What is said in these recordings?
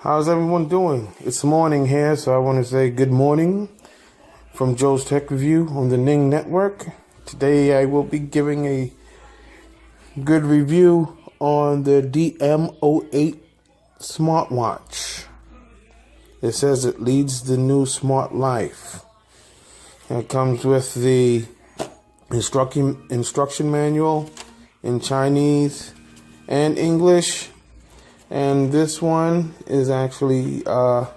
How's everyone doing? It's morning here, so I want to say good morning from Joe's Tech Review on the Ning Network. Today I will be giving a good review on the DM08 smartwatch. It says it leads the new smart life. And it comes with the instruction manual in Chinese and English. And this one is actually, I'll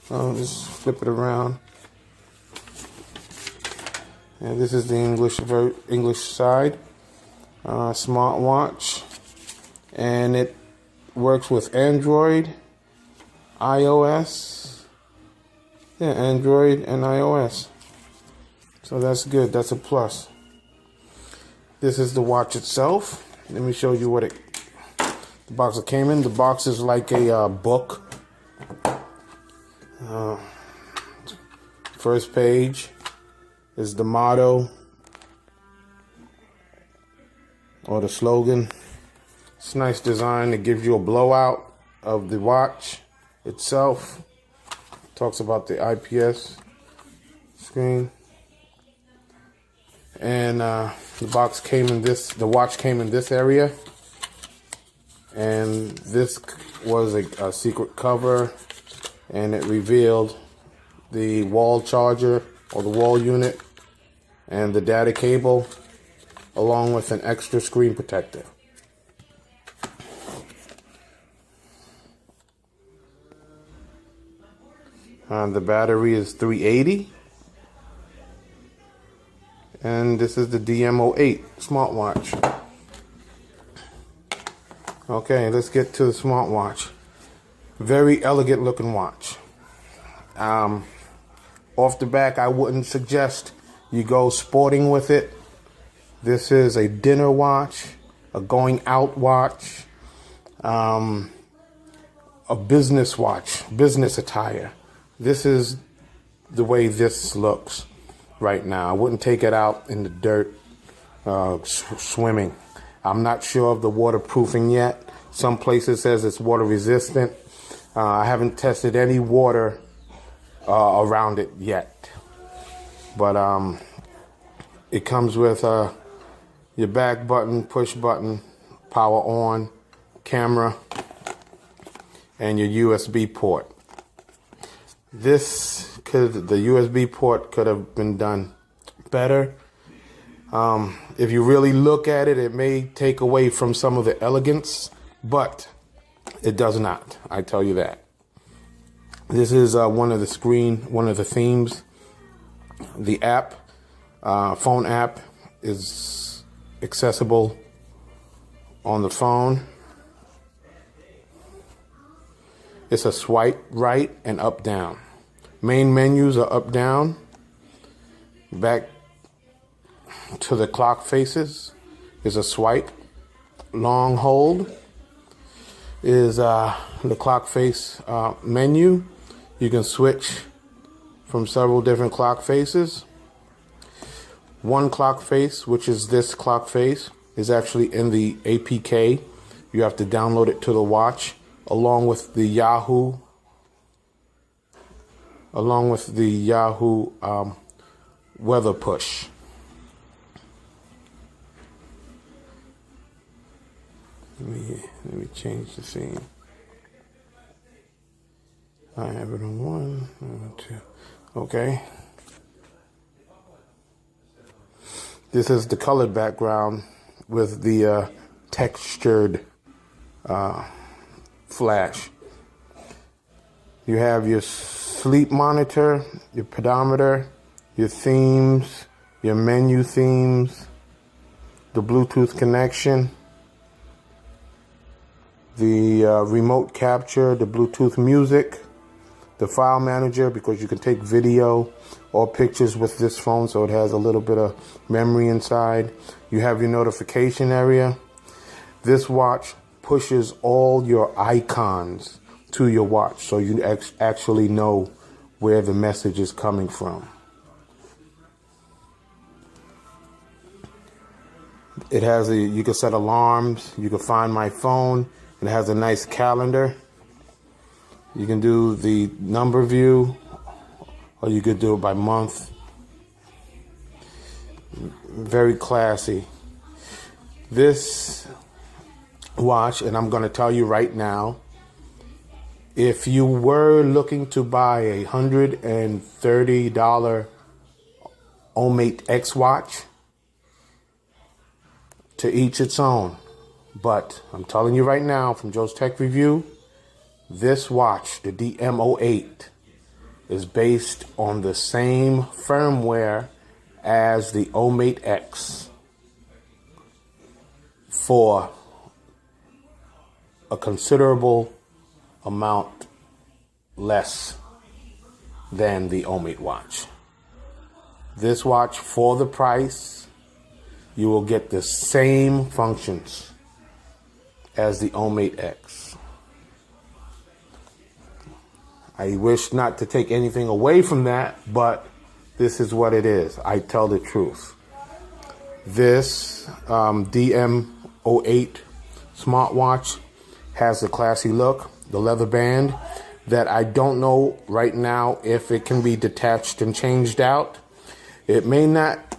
just flip it around. And this is the English side, smartwatch. And it works with Android, iOS. Yeah, Android and iOS. So that's good, that's a plus. This is the watch itself. Let me show you what the box it came in. The box is like a book. First page is the motto or the slogan. It's a nice design. It gives you a blowout of the watch itself. Talks about the IPS screen. And the watch came in this area. And this was a secret cover, and it revealed the wall charger or the wall unit and the data cable along with an extra screen protector. The battery is 380, and this is the DM08 smartwatch. Okay, let's get to the smartwatch. Very elegant looking watch. Off the back, I wouldn't suggest you go sporting with it. This is a dinner watch, a going out watch, a business watch, business attire. This is the way this looks right now. I wouldn't take it out in the dirt swimming. I'm not sure of the waterproofing yet. Some places says it's water resistant. I haven't tested any water around it yet. But it comes with your back button, push button, power on, camera, and your USB port. The USB port could have been done better. If you really look at it, it may take away from some of the elegance, but it does not. I tell you that. This is one of the themes. The app, phone app, is accessible on the phone. It's a swipe right and up down. Main menus are up down. Back to the clock faces is a swipe. Long hold is the clock face menu. You can switch from several different clock faces. One clock face, which is this clock face, is actually in the APK. You have to download it to the watch along with the Yahoo weather push. Let me change the theme. I have it on 1, 2. Okay. This is the colored background with the textured flash. You have your sleep monitor, your pedometer, your themes, your menu themes, the Bluetooth connection, the remote capture, the Bluetooth music, the file manager, because you can take video or pictures with this phone, so it has a little bit of memory inside. You have your notification area. This watch pushes all your icons to your watch, so you actually know where the message is coming from. It has you can set alarms, you can find my phone. It has a nice calendar You can do the number view, or you could do it by month. Very classy. This watch, and I'm going to tell you right now, if you were looking to buy a $130 O-Mate X watch, to each its own. But I'm telling you right now from Joe's Tech Review, this watch, the DM08, is based on the same firmware as the O-Mate X for a considerable amount less than the O-Mate watch. This watch, for the price, you will get the same functions as the O-Mate X. I wish not to take anything away from that, but this is what it is. I tell the truth. This DM08 smartwatch has a classy look, the leather band that I don't know right now if it can be detached and changed out. It may not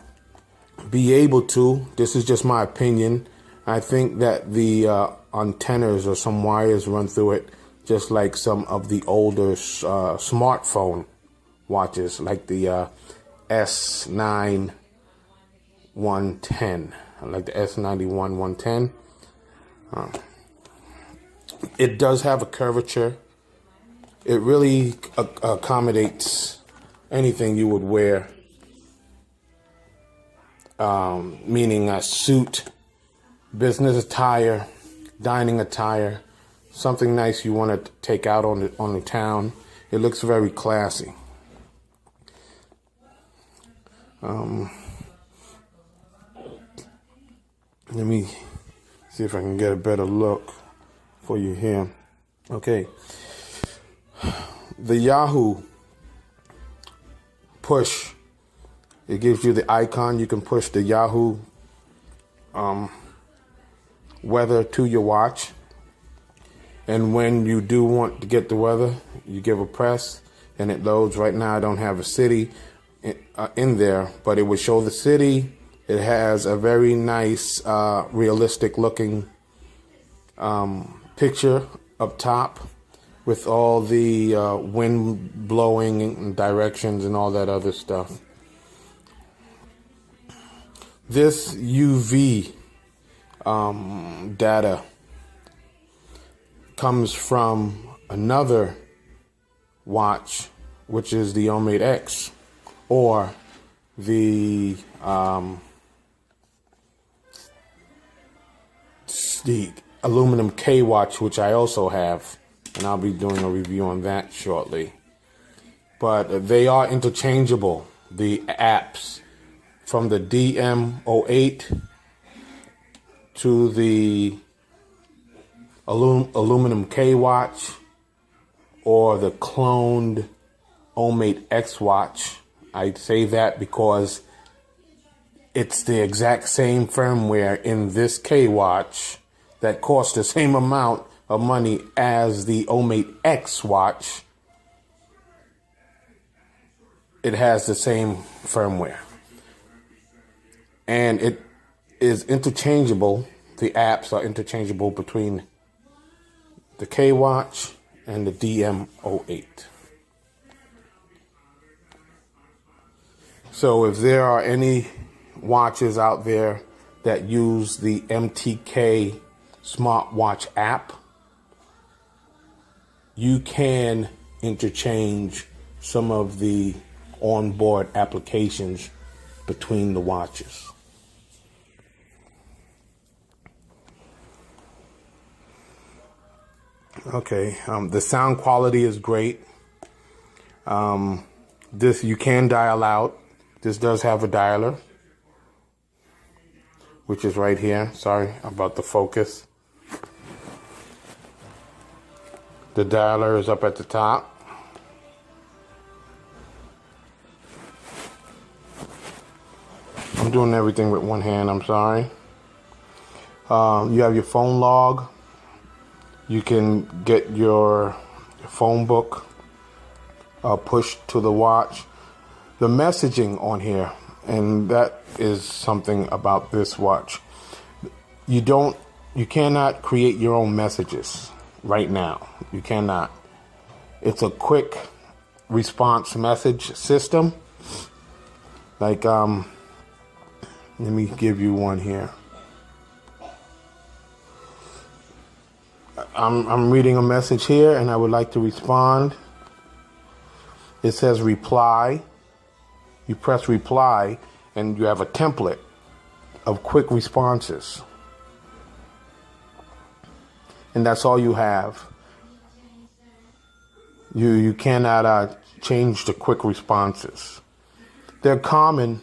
be able to. This is just my opinion. I think that the antennas or some wires run through it, just like some of the older smartphone watches, like the S9 110, like the S91 110. It does have a curvature. It really accommodates anything you would wear, meaning a suit, business attire, dining attire, something nice you want to take out on the town. It looks very classy. Let me see if I can get a better look for you here. Okay. The Yahoo push, it gives you the icon. You can push the Yahoo weather to your watch. And when you do want to get the weather, you give a press and it loads. Right now I don't have a city in there, but it would show the city. It has a very nice, realistic looking picture up top with all the wind blowing in directions and all that other stuff. This UV data comes from another watch, which is the O-Mate X, or the aluminum K watch, which I also have, and I'll be doing a review on that shortly. But they are interchangeable, the apps, from the DM08 to the aluminum K watch or the cloned O-Mate X watch. I say that because it's the exact same firmware in this K watch that costs the same amount of money as the O-Mate X watch. It has the same firmware. And it is interchangeable. The apps are interchangeable between the K watch and the DM08. So if there are any watches out there that use the MTK smartwatch app, you can interchange some of the onboard applications between the watches. Okay, the sound quality is great. This you can dial out. This does have a dialer, which is right here. Sorry about the focus. The dialer is up at the top. I'm doing everything with one hand, I'm sorry. You have your phone log. You can get your phone book pushed to the watch. The messaging on here, and that is something about this watch. You cannot create your own messages right now. You cannot. It's a quick response message system. Like, let me give you one here. I'm reading a message here and I would like to respond. It says reply. You press reply and you have a template of quick responses. And that's all you have. You cannot change the quick responses. They're common.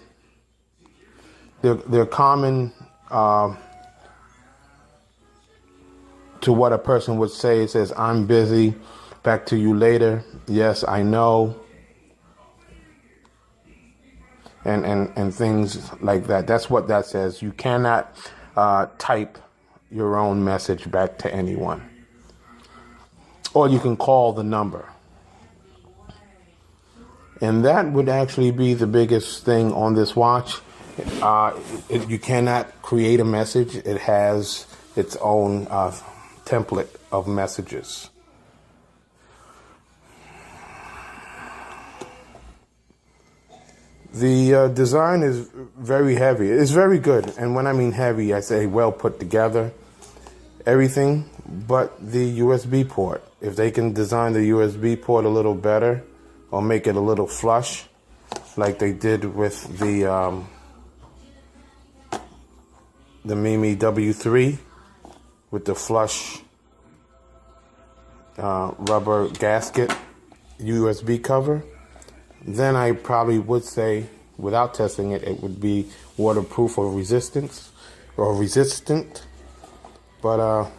They're common to what a person would say. It says, I'm busy, back to you later. Yes, I know. And things like that. That's what that says. You cannot type your own message back to anyone. Or you can call the number. And that would actually be the biggest thing on this watch. You cannot create a message. It has its own template of messages. The design is very heavy. It's very good. And when I mean heavy, I say well put together. Everything but the USB port. If they can design the USB port a little better or make it a little flush like they did with the Mimi W3 with the flush rubber gasket USB cover, then I probably would say, without testing it, it would be waterproof or resistant. But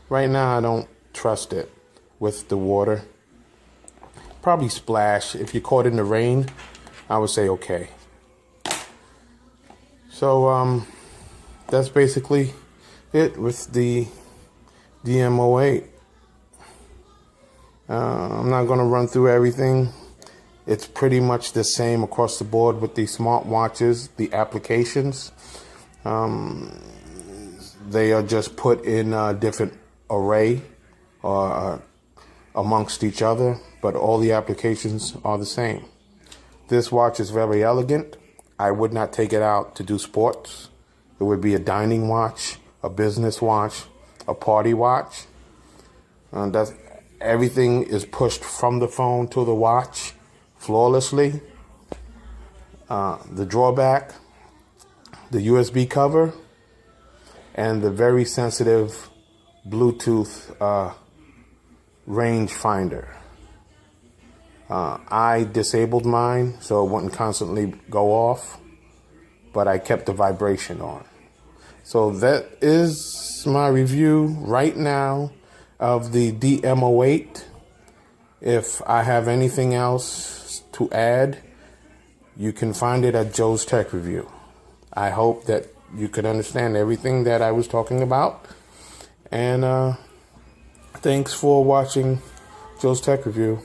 right now I don't trust it with the water. Probably splash. If you caught in the rain, I would say okay. So that's basically it with the DM08. I'm not going to run through everything. It's pretty much the same across the board with the smartwatches, the applications. They are just put in a different array or amongst each other, but all the applications are the same. This watch is very elegant. I would not take it out to do sports. It would be a dining watch, a business watch, a party watch. Everything is pushed from the phone to the watch flawlessly. The drawback, the USB cover, and the very sensitive Bluetooth range finder. I disabled mine so it wouldn't constantly go off, but I kept the vibration on. So that is my review right now of the DM08. If I have anything else to add, you can find it at Joe's Tech Review. I hope that you could understand everything that I was talking about. And thanks for watching Joe's Tech Review.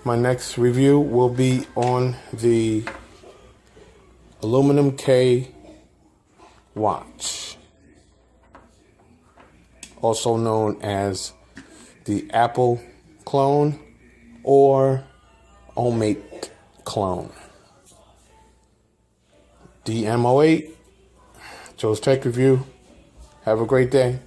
My next review will be on the Aluminum K watch, also known as the Apple clone or Omate clone. DM08, Joe's Tech Review. Have a great day.